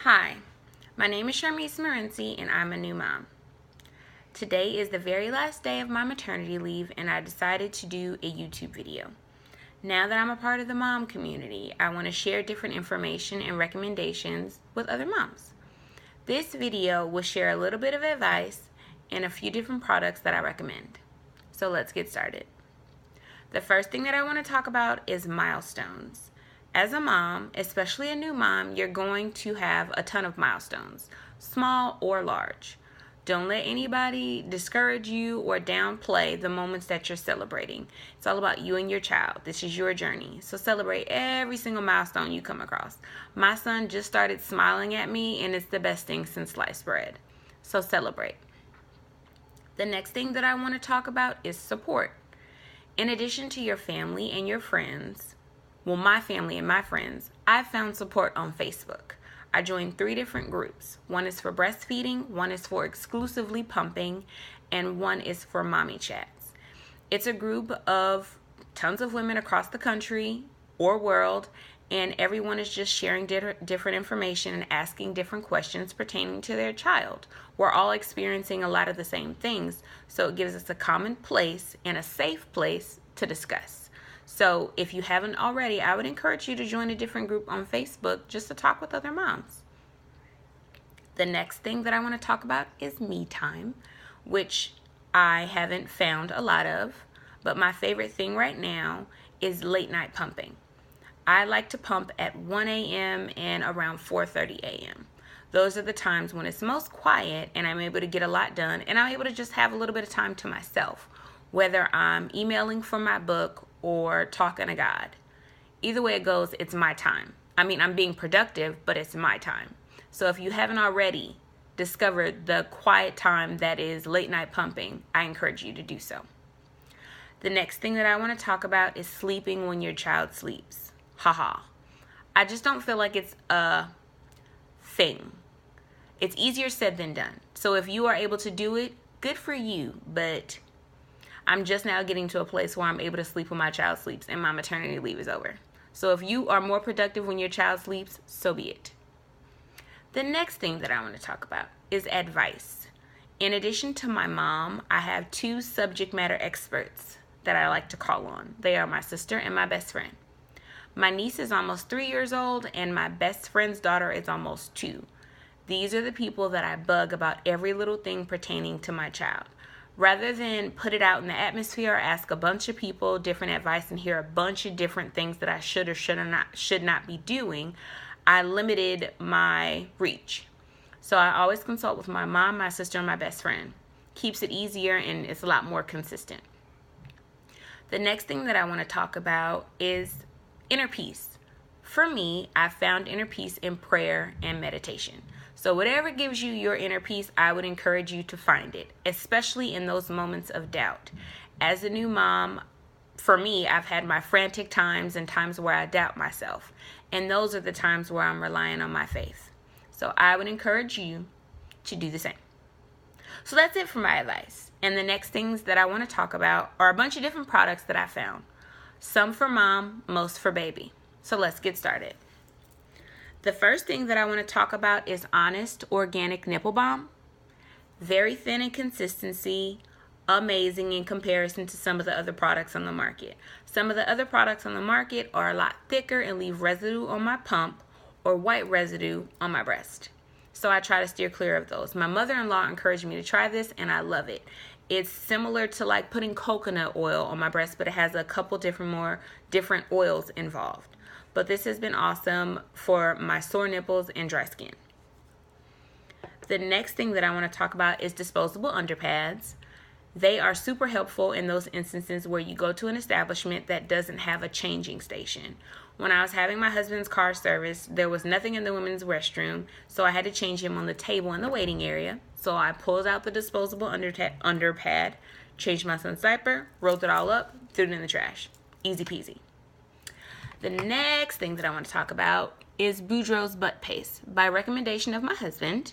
Hi, my name is Sharmise Morency and I'm a new mom. Today is the very last day of my maternity leave and I decided to do a YouTube video. Now that I'm a part of the mom community, I want to share different information and recommendations with other moms. This video will share a little bit of advice and a few different products that I recommend. So let's get started. The first thing that I want to talk about is Milestones. As a mom, especially a new mom, you're going to have a ton of milestones, small or large. Don't let anybody discourage you or downplay the moments that you're celebrating. It's all about you and your child. This is your journey. So celebrate every single milestone you come across. My son just started smiling at me and it's the best thing since sliced bread. So celebrate. The next thing that I want to talk about is support. In addition to your family and your friends, my family and my friends, I've found support on Facebook. I joined 3 different groups. One is for breastfeeding, one is for exclusively pumping, and one is for mommy chats. It's a group of tons of women across the country or world, and everyone is just sharing different information and asking different questions pertaining to their child. We're all experiencing a lot of the same things, so it gives us a common place and a safe place to discuss. So if you haven't already, I would encourage you to join a different group on Facebook just to talk with other moms. The next thing that I want to talk about is me time, which I haven't found a lot of, but my favorite thing right now is late night pumping. I like to pump at 1 a.m. and around 4:30 a.m. Those are the times when it's most quiet and I'm able to get a lot done and I'm able to just have a little bit of time to myself, whether I'm emailing for my book or talking to God. Either way it goes, it's my time. I mean, I'm being productive, but it's my time. So if you haven't already discovered the quiet time that is late night pumping, I encourage you to do so. The next thing that I want to talk about is sleeping when your child sleeps. Haha. I just don't feel like it's a thing. It's easier said than done. So if you are able to do it, good for you, but I'm just now getting to a place where I'm able to sleep when my child sleeps and my maternity leave is over. So if you are more productive when your child sleeps, so be it. The next thing that I want to talk about is advice. In addition to my mom, I have 2 subject matter experts that I like to call on. They are my sister and my best friend. My niece is almost 3 years old and my best friend's daughter is almost 2. These are the people that I bug about every little thing pertaining to my child. Rather than put it out in the atmosphere or ask a bunch of people different advice and hear a bunch of different things that I should or should not be doing, I limited my reach. So I always consult with my mom, my sister, and my best friend. Keeps it easier and it's a lot more consistent. The next thing that I want to talk about is inner peace. For me, I found inner peace in prayer and meditation. So whatever gives you your inner peace, I would encourage you to find it, especially in those moments of doubt. As a new mom, for me, I've had my frantic times and times where I doubt myself. And those are the times where I'm relying on my faith. So I would encourage you to do the same. So that's it for my advice. And the next things that I want to talk about are a bunch of different products that I found. Some for mom, most for baby. So let's get started. The first thing that I want to talk about is Honest Organic Nipple Balm. Very thin in consistency, amazing in comparison to some of the other products on the market. Some of the other products on the market are a lot thicker and leave residue on my pump or white residue on my breast. So I try to steer clear of those. My mother-in-law encouraged me to try this and I love it. It's similar to like putting coconut oil on my breast, but it has a couple different oils involved. But this has been awesome for my sore nipples and dry skin. The next thing that I want to talk about is disposable underpads. They are super helpful in those instances where you go to an establishment that doesn't have a changing station. When I was having my husband's car service, there was nothing in the women's restroom, so I had to change him on the table in the waiting area. So I pulled out the disposable underpad, changed my son's diaper, rolled it all up, threw it in the trash. Easy peasy. The next thing that I want to talk about is Boudreaux's butt paste. By recommendation of my husband,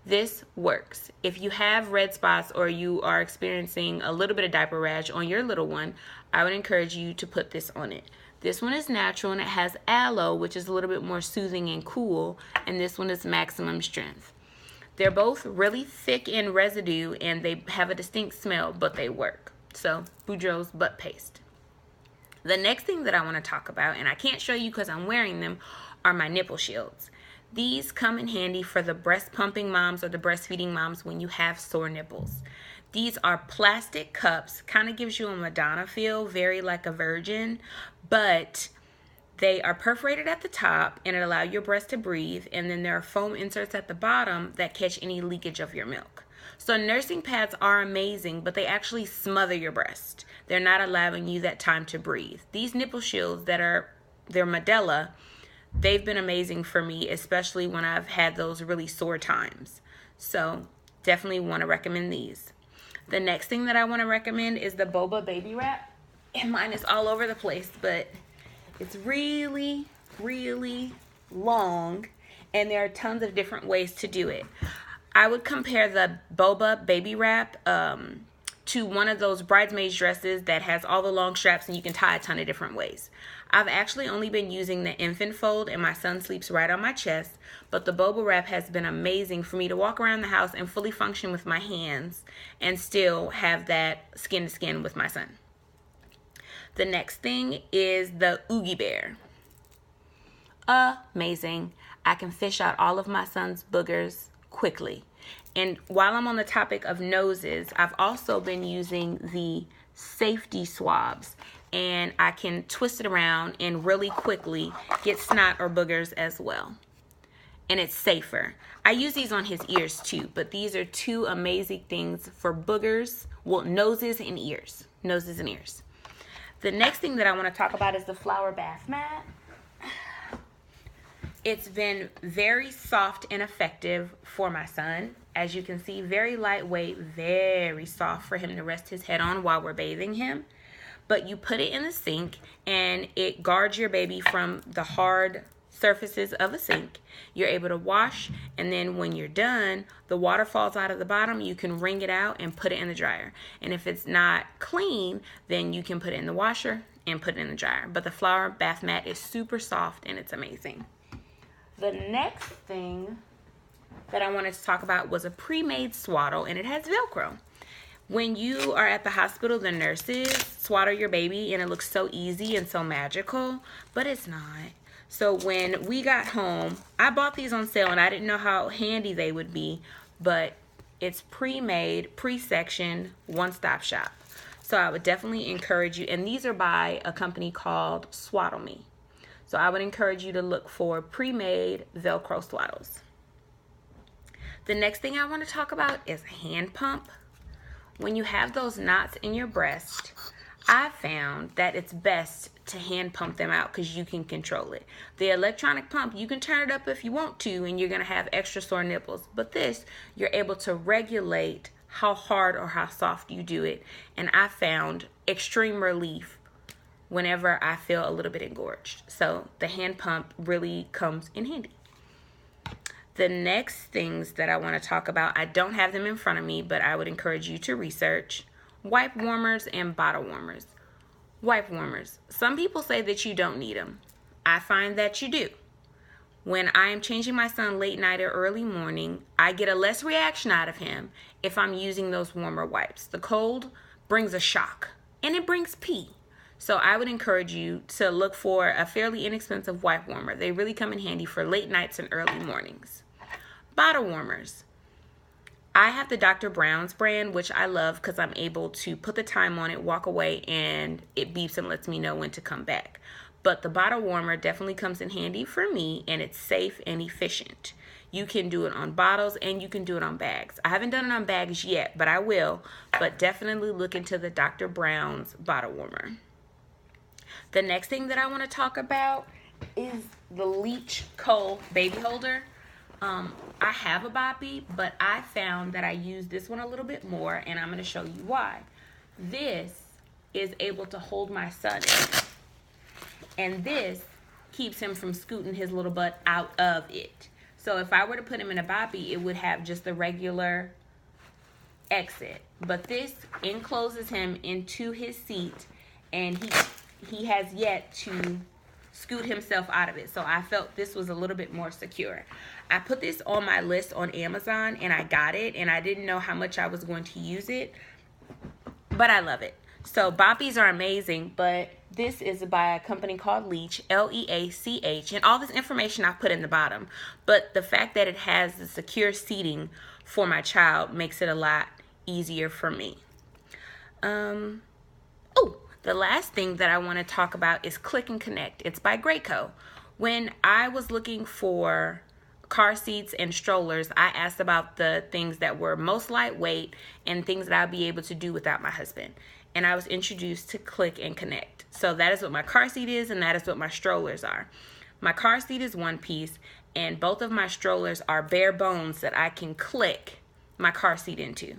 this works. If you have red spots or you are experiencing a little bit of diaper rash on your little one, I would encourage you to put this on it. This one is natural and it has aloe, which is a little bit more soothing and cool, and this one is maximum strength. They're both really thick in residue and they have a distinct smell, but they work. So, Boudreaux's butt paste. The next thing that I want to talk about, and I can't show you because I'm wearing them, are my nipple shields. These come in handy for the breast pumping moms or the breastfeeding moms when you have sore nipples. These are plastic cups, kind of gives you a Madonna feel, very like a virgin, but they are perforated at the top and it allows your breast to breathe, and then there are foam inserts at the bottom that catch any leakage of your milk. So nursing pads are amazing, but they actually smother your breast. They're not allowing you that time to breathe. These nipple shields they're Medela, they've been amazing for me, especially when I've had those really sore times. So definitely want to recommend these. The next thing that I want to recommend is the Boba baby wrap. And mine is all over the place, but it's really, really long, and there are tons of different ways to do it. I would compare the Boba baby wrap to one of those bridesmaid dresses that has all the long straps and you can tie a ton of different ways. I've actually only been using the infant fold and my son sleeps right on my chest, but the Boba wrap has been amazing for me to walk around the house and fully function with my hands and still have that skin to skin with my son. The next thing is the Oogie bear. Amazing. I can fish out all of my son's boogers quickly. And while I'm on the topic of noses, I've also been using the safety swabs, and I can twist it around and really quickly get snot or boogers as well. And it's safer. I use these on his ears too, but these are two amazing things for boogers, well, noses and ears. Noses and ears. The next thing that I want to talk about is the flower bath mat. It's been very soft and effective for my son. As you can see, very lightweight, very soft for him to rest his head on while we're bathing him. But you put it in the sink and it guards your baby from the hard surfaces of a sink. You're able to wash, and then when you're done, the water falls out of the bottom. You can wring it out and put it in the dryer. And if it's not clean, then you can put it in the washer and put it in the dryer. But the flower bath mat is super soft and it's amazing. The next thing that I wanted to talk about was a pre-made swaddle, and it has Velcro. When you are at the hospital, the nurses swaddle your baby and it looks so easy and so magical, but it's not. So when we got home, I bought these on sale and I didn't know how handy they would be, but it's pre-made, pre-sectioned, one-stop shop. So I would definitely encourage you, and these are by a company called Swaddle Me. So I would encourage you to look for pre-made Velcro swaddles. The next thing I want to talk about is a hand pump. When you have those knots in your breast, I found that it's best to hand pump them out because you can control it. The electronic pump, you can turn it up if you want to and you're going to have extra sore nipples. But this, you're able to regulate how hard or how soft you do it. And I found extreme relief whenever I feel a little bit engorged. So the hand pump really comes in handy. The next things that I want to talk about, I don't have them in front of me, but I would encourage you to research. Wipe warmers and bottle warmers. Wipe warmers. Some people say that you don't need them. I find that you do. When I am changing my son late night or early morning, I get a less reaction out of him if I'm using those warmer wipes. The cold brings a shock and it brings pee. So I would encourage you to look for a fairly inexpensive wipe warmer. They really come in handy for late nights and early mornings. Bottle warmers. I have the Dr. Brown's brand, which I love because I'm able to put the time on it, walk away, and it beeps and lets me know when to come back. But the bottle warmer definitely comes in handy for me, and it's safe and efficient. You can do it on bottles and you can do it on bags. I haven't done it on bags yet, but I will. But definitely look into the Dr. Brown's bottle warmer. The next thing that I want to talk about is the Leachco baby holder. I have a boppy, but I found that I use this one a little bit more, and I'm going to show you why. This is able to hold my son in, and this keeps him from scooting his little butt out of it. So if I were to put him in a boppy, it would have just the regular exit, but this encloses him into his seat, and he has yet to scoot himself out of it. So I felt this was a little bit more secure. I put this on my list on Amazon and I got it, and I didn't know how much I was going to use it, but I love it. So boppies are amazing, but this is by a company called Leach, Leach, and all this information I put in the bottom. But the fact that it has the secure seating for my child makes it a lot easier for me. The last thing that I want to talk about is Click and Connect. It's by Graco. When I was looking for car seats and strollers, I asked about the things that were most lightweight and things that I'd be able to do without my husband. And I was introduced to Click and Connect. So that is what my car seat is, and that is what my strollers are. My car seat is one piece, and both of my strollers are bare bones that I can click my car seat into.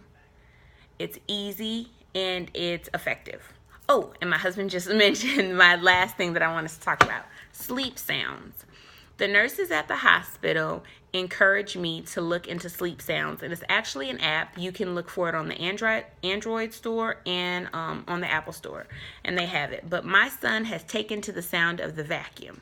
It's easy and it's effective. Oh, and my husband just mentioned my last thing that I wanted to talk about, sleep sounds. The nurses at the hospital encourage me to look into sleep sounds, and it's actually an app. You can look for it on the Android store and on the Apple store, and they have it. But my son has taken to the sound of the vacuum,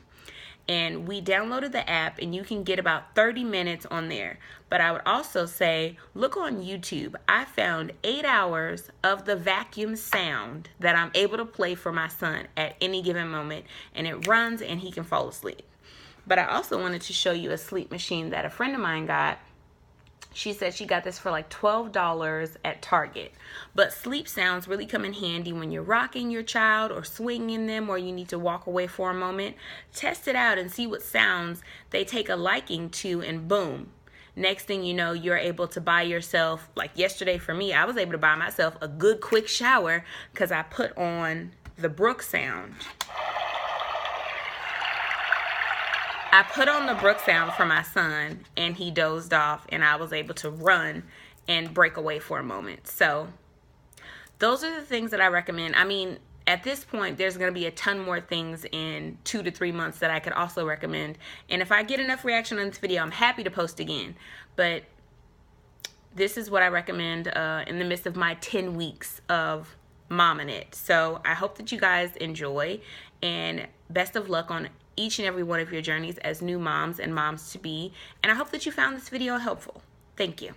and we downloaded the app, and you can get about 30 minutes on there. But I would also say, look on YouTube. I found 8 hours of the vacuum sound that I'm able to play for my son at any given moment, and it runs and he can fall asleep. But I also wanted to show you a sleep machine that a friend of mine got. She said she got this for like $12 at Target. But sleep sounds really come in handy when you're rocking your child or swinging them, or you need to walk away for a moment. Test it out and see what sounds they take a liking to, and boom. Next thing you know, you're able to buy yourself, like yesterday for me, I was able to buy myself a good quick shower because I put on the Brook sound. I put on the Brook sound for my son, and he dozed off, and I was able to run and break away for a moment. So those are the things that I recommend. I mean, at this point, there's going to be a ton more things in 2 to 3 months that I could also recommend. And if I get enough reaction on this video, I'm happy to post again. But this is what I recommend in the midst of my 10 weeks of momming it. So I hope that you guys enjoy, and best of luck on each and every one of your journeys as new moms and moms to be. And I hope that you found this video helpful. Thank you.